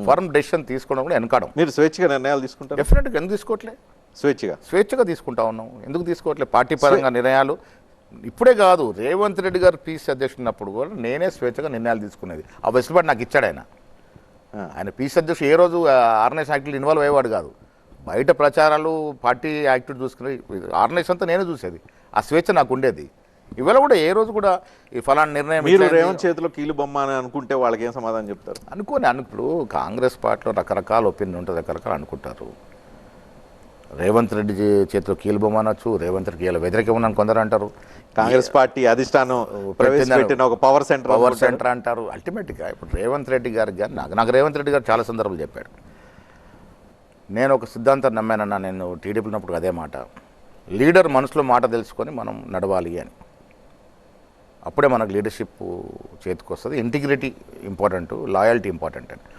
Firm decision తీసుకోవడం కూడా వెనకాడం. మీరు స్వేచ్ఛగా నిర్ణయాలు తీసుకుంటారు? డెఫినెట్గా ఎందుకు తీసుకోవట్లే? స్వేచ్ఛగా తీసుకుంటా ఉన్నాం. ఎందుకు తీసుకోవట్లే? పార్టీ పరంగా నిర్ణయాలు ఇప్పుడే కాదు, రేవంత్ రెడ్డి గారు పీసీ అధ్యక్షుడు ఉన్నప్పుడు కూడా నేనే స్వేచ్ఛగా నిర్ణయాలు తీసుకునేది. ఆ వెసులుబాటు నాకు ఇచ్చాడు ఆయన. ఆయన పీసీ అధ్యక్షుడు ఏ రోజు ఆర్గనైజ్ యాక్టివిటీ ఇన్వాల్వ్ అయ్యేవాడు కాదు. బయట ప్రచారాలు పార్టీ యాక్టివిటీ చూసుకుని ఆర్గనైజ్ అంతా నేనే చూసేది. ఆ స్వేచ్ఛ నాకు ఉండేది. ఇవాళ కూడా ఏ రోజు కూడా ఈ ఫలానా నిర్ణయం మీరు రేవంత్ చేతిలో కీలు బొమ్మ అని అనుకుంటే వాళ్ళకి ఏం సమాధానం చెప్తారు? ఇప్పుడు కాంగ్రెస్ పార్టీలో రకరకాల ఒపీనియన్ ఉంటుంది, రకరకాలు అనుకుంటారు. రేవంత్ రెడ్డి చేతిలో కీలుబొమ్మ అనొచ్చు, రేవంత్ రెడ్డి వ్యతిరేకం ఉన్నాను కొందరు అంటారు. కాంగ్రెస్ పార్టీ అధిష్టానం ప్రవేశపెట్టిన ఒక పవర్ సెంటర్ అంటారు. అల్టిమేట్గా ఇప్పుడు రేవంత్ రెడ్డి గారికి కానీ నాకు రేవంత్ రెడ్డి గారు చాలా సందర్భాలు చెప్పాడు. నేను ఒక సిద్ధాంతం నమ్మానన్నా, నేను టీడీపీ ఉన్నప్పుడు అదే మాట, లీడర్ మనసులో మాట తెలుసుకొని మనం నడవాలి అని. అప్పుడే మనకు లీడర్షిప్ చేతికి వస్తుంది. ఇంటిగ్రిటీ ఇంపార్టెంట్, లాయల్టీ ఇంపార్టెంట్ అని.